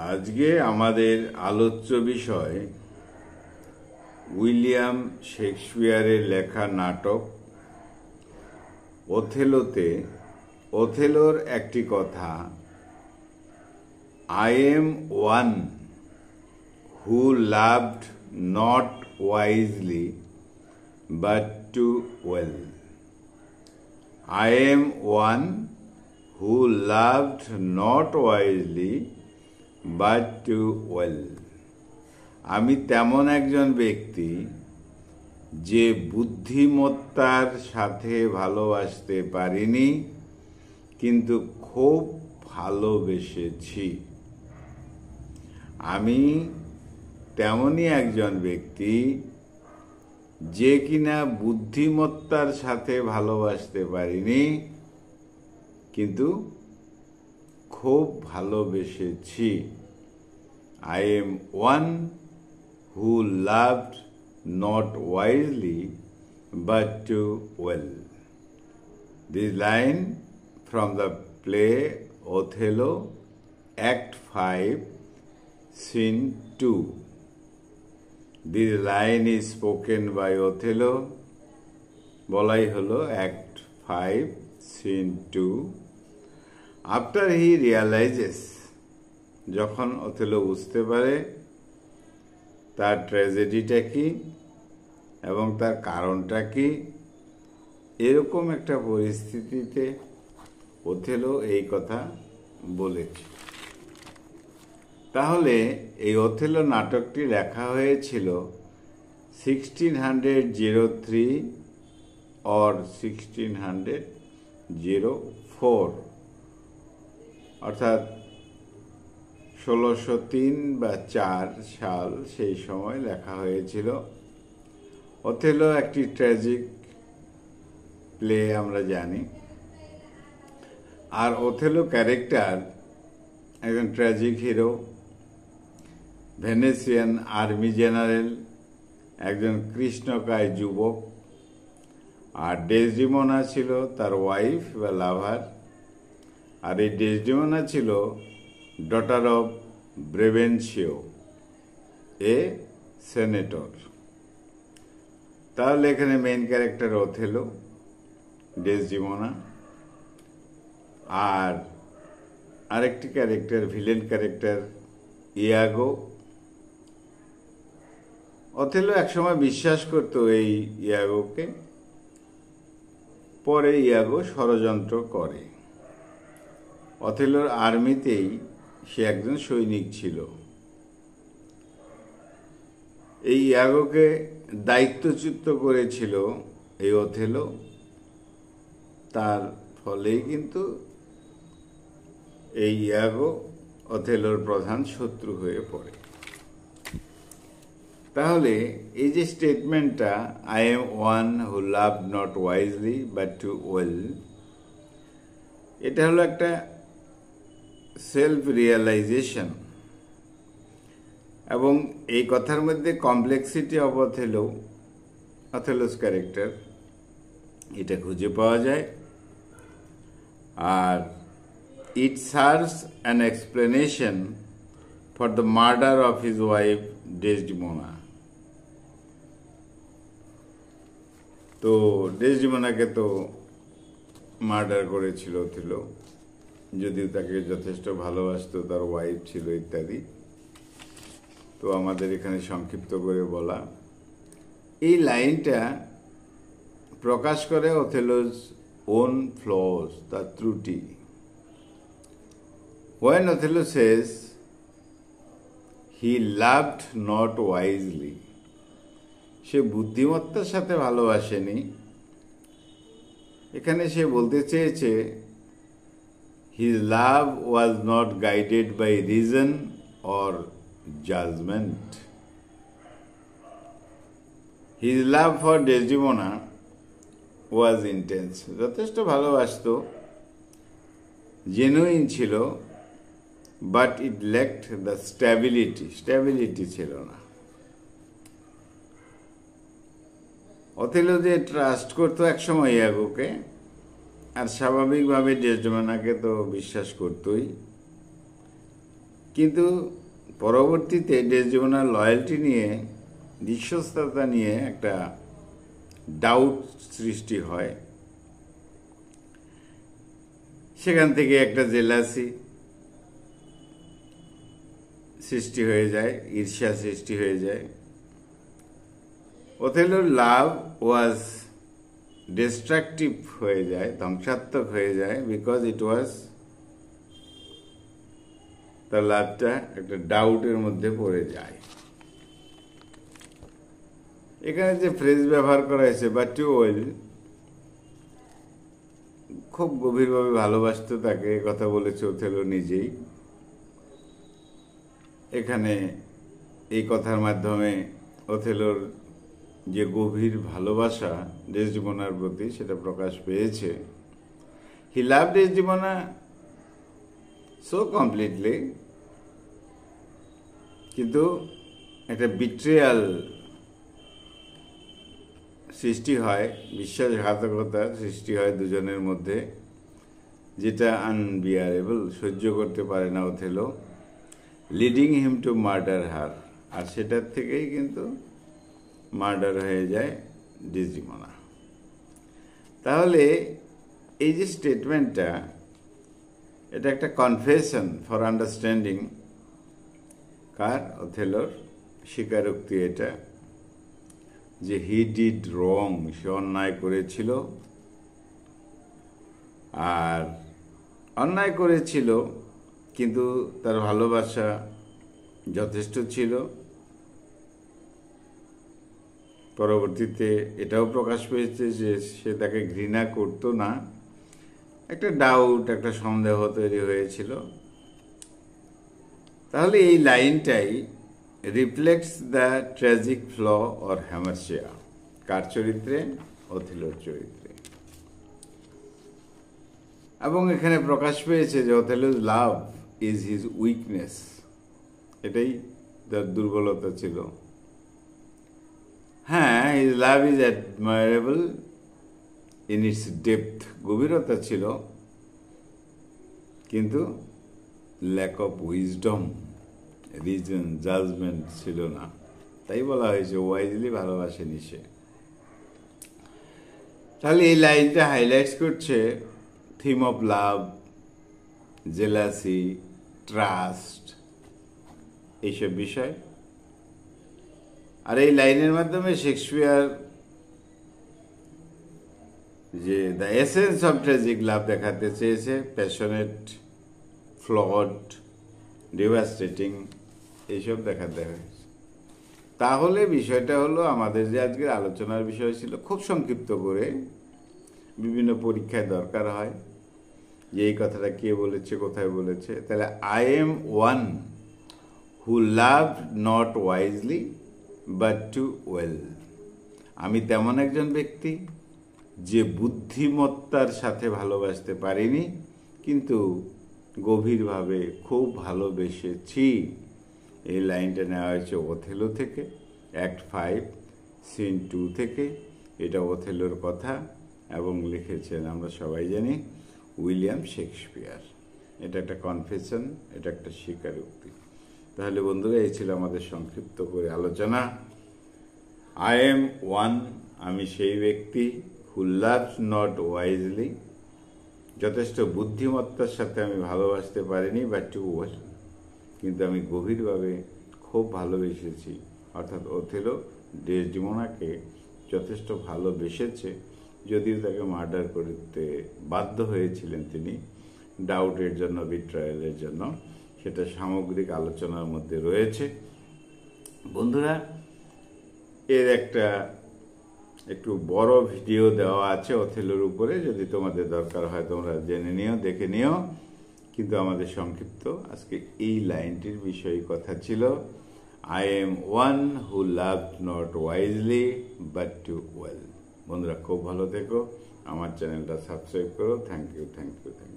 আজকে আমাদের আলোচ্য বিষয় উইলিয়াম শেক্সপিয়ারের লেখা নাটক ওথেলোতে ওথেলোর একটি কথা, I am one who loved not wisely but too well. I am one who loved not wisely but too well. আমি তেমন একজন ব্যক্তি যে বুদ্ধিমত্তার সাথে ভালোবাসতে পারিনি, কিন্তু খুব ভালোবেসেছি। আমি তেমনই একজন ব্যক্তি যে কিনা বুদ্ধিমত্তার সাথে ভালোবাসতে পারিনি, কিন্তু খুব ভালোবেসেছি। I am one who loved not wisely but too well. This line from the play Othello, Act 5, Scene 2. This line is spoken by Othello, বলাই হলো Act 5, Scene 2. After he realizes, যখন ওথেলো বুঝতে পারে তার ট্র্যাজেডিটা কি এবং তার কারণটা কি, এরকম একটা পরিস্থিতিতে ওথেলো এই কথা বলেছে। তাহলে এই ওথেলো নাটকটি লেখা হয়েছিল 1603 or 1604, অর্থাৎ 1603 বা 4 সাল, সেই সময় লেখা হয়েছিল। ওথেলো একটি ট্র্যাজিক প্লে আমরা জানি, আর ওথেলো ক্যারেক্টার একজন ট্র্যাজিক হিরো, ভেনেসিয়ান আর্মি জেনারেল, একজন কৃষ্ণকায় যুবক, আর ডেসডিমোনা ছিল তার ওয়াইফ বা লাভার। আর এই ডেসডিমোনা ছিল ডটার অফ ব্রেভেনশিও, এ সেনেটর। তাহলে এখানে মেইন ক্যারেক্টার ওথেলো, ডেসডিমোনা, আর আরেকটি ক্যারেক্টার, ভিলেন ক্যারেক্টার ইয়াগো। ওথেলো একসময় বিশ্বাস করত এই ইয়াগোকে, পরে ইয়াগো ষড়যন্ত্র করে। ওথেলোর আর্মিতেই সে একজন সৈনিক ছিল। এই ইয়াগোকে দায়িত্বচ্যুত করেছিল এই ওথেলো, তার ফলেই কিন্তু এই ইয়াগো ওথেলোর প্রধান শত্রু হয়ে পড়ে। তাহলে এই যে স্টেটমেন্টটা, I am one who love not wisely but too well, এটা হলো একটা সেলফ রিয়েলাইজেশন, এবং এই কথার মধ্যে কমপ্লেক্সিটি অফ ওথেলোস ক্যারেক্টার, এটা খুঁজে পাওয়া যায়। আর it serves an explanation for the murder of his wife Desdemona. তো ডেসডিমোনাকে তো মার্ডার করেছিল ওথেলো, যদিও তাকে যথেষ্ট ভালোবাসতো, তার ওয়াইফ ছিল ইত্যাদি। তো আমাদের এখানে সংক্ষিপ্ত করে বলা এই লাইনটা প্রকাশ করে ওথেলোস ওন ফ্লস, তার ত্রুটি। When Othello says he loved not wisely, সে বুদ্ধিমত্তার সাথে ভালোবাসেনি, এখানে সে বলতে চেয়েছে his love was not guided by reason or judgment. His love for Desdemona was intense, যথেষ্ট ভালোবাসতো, জেনুইন ছিল, বাট ইট ল্যাকড দ্য স্ট্যাবিলিটি ছিল না। ওথেলো যে ট্রাস্ট করতো একসময় ইয়াগোকে, আর স্বাভাবিকভাবে ডেসডেমোনাকে তো বিশ্বাস করতোই, কিন্তু পরবর্তীতে ডেসডেমোনার লয়্যালটি নিয়ে, বিশ্বস্ততা নিয়ে একটা ডাউট সৃষ্টি হয়। সেখান থেকে একটা জেলাসি সৃষ্টি হয়ে যায়, ঈর্ষা সৃষ্টি হয়ে যায়। ওথেলোর লাভ ওয়াজ ডিস্ট্রাকটিভ হয়ে যায়, ধ্বংসাত্মক হয়ে যায়, বিকজ ইট ওয়াজ, তার লাভটা একটা ডাউটের মধ্যে পড়ে যায়। এখানে যে ফ্রেজ ব্যবহার করা হয়েছে, বাট টু ওয়েল, খুব গভীরভাবে ভালোবাসতো তাকে, কথা বলেছে ওথেলো নিজেই। এখানে এই কথার মাধ্যমে ওথেলোর যে গভীর ভালোবাসা ডেসডেমোনার প্রতি, সেটা প্রকাশ পেয়েছে। হি লাভ ডেসডেমোনা সো কমপ্লিটলি, কিন্তু একটা বিট্রিয়াল সৃষ্টি হয়, বিশ্বাসঘাতকতার সৃষ্টি হয় দুজনের মধ্যে, যেটা আনবিয়ারেবল, সহ্য করতে পারে না Othello, leading him to murder her. আর সেটার থেকেই কিন্তু মার্ডার হয়ে যায় ডেসডেমোনা। তাহলে এই যে স্টেটমেন্টটা, এটা একটা কনফেশন ফর আন্ডারস্ট্যান্ডিং কার, ওথেলোর স্বীকারোক্তি এটা, যে হি ডিড রং, সে অন্যায় করেছিল। আর অন্যায় করেছিল, কিন্তু তার ভালোবাসা যথেষ্ট ছিল। পরবর্তীতে এটাও প্রকাশ পেয়েছে যে সে তাকে ঘৃণা করতো না, একটা ডাউট, একটা সন্দেহ তৈরি হয়েছিল। তাহলে এই লাইনটাই reflects the tragic flaw or hamartia, কার চরিত্রে, ওথেলোর চরিত্রে। এবং এখানে প্রকাশ পেয়েছে যে Othello's love is his weakness, এটাই তার দুর্বলতা ছিল। হ্যাঁ, his love is admirable in its depth, গভীরতা ছিল, কিন্তু lack of wisdom, reason, judgement ছিল না। তাই বলা হয়েছে ওয়াইজলি ভালোবাসেনি সে। তাহলে এই লাইনটা হাইলাইটস করছে theme of love, jealousy, trust, এইসব বিষয়। আর এই লাইনের মাধ্যমে শেক্সপিয়ার যে দ্য এসেন্স অফ ট্র্যাজিক লাভ দেখাতে চেয়েছে, প্যাশনেট, ফ্লড, ডিভাস্টেটিং, এইসব দেখাতে হয়েছে। তাহলে বিষয়টা হলো, আমাদের যে আজকের আলোচনার বিষয় ছিল, খুব সংক্ষিপ্ত করে, বিভিন্ন পরীক্ষায় দরকার হয় যে এই কথাটা কে বলেছে, কোথায় বলেছে। তাহলে I am one who love not wisely but too well, আমি তেমন একজন ব্যক্তি যে বুদ্ধিমত্তার সাথে ভালোবাসতে পারিনি, কিন্তু গভীরভাবে খুব ভালোবেসেছি। এই লাইনটা নেওয়া হয়েছে ওথেলো থেকে, অ্যাক্ট 5 সিন 2 থেকে। এটা ওথেলোর কথা, এবং লিখেছেন আমরা সবাই জানি উইলিয়াম শেক্সপিয়ার। এটা একটা কনফেশন, এটা একটা স্বীকারোক্তি। তাহলে বন্ধুরা, এই ছিল আমাদের সংক্ষিপ্ত করে আলোচনা। আই এম ওয়ান, আমি সেই ব্যক্তি, হু লাভস নট ওয়াইজলি, যথেষ্ট বুদ্ধিমত্তার সাথে আমি ভালোবাসতে পারিনি, বাট টু ওয়েল, কিন্তু আমি গভীরভাবে খুব ভালোবেসেছি। অর্থাৎ ওথেলো ডেসডেমোনাকে যথেষ্ট ভালোবেসেছে, যদিও তাকে মার্ডার করতে বাধ্য হয়েছিলেন তিনি, ডাউটের জন্য, বিট্রায়ালের জন্য। সেটা সামগ্রিক আলোচনার মধ্যে রয়েছে। বন্ধুরা, এর একটা একটু বড় ভিডিও দেওয়া আছে ওথেলোর উপরে, যদি তোমাদের দরকার হয় তোমরা জেনে নিও, দেখে নিও। কিন্তু আমাদের সংক্ষিপ্ত আজকে এই লাইনটির বিষয়ে কথা ছিল, I am one who loved not wisely but too well. বন্ধুরা, খুব ভালো থেকো, আমার চ্যানেলটা সাবস্ক্রাইব করো। Thank you, thank you, thank you.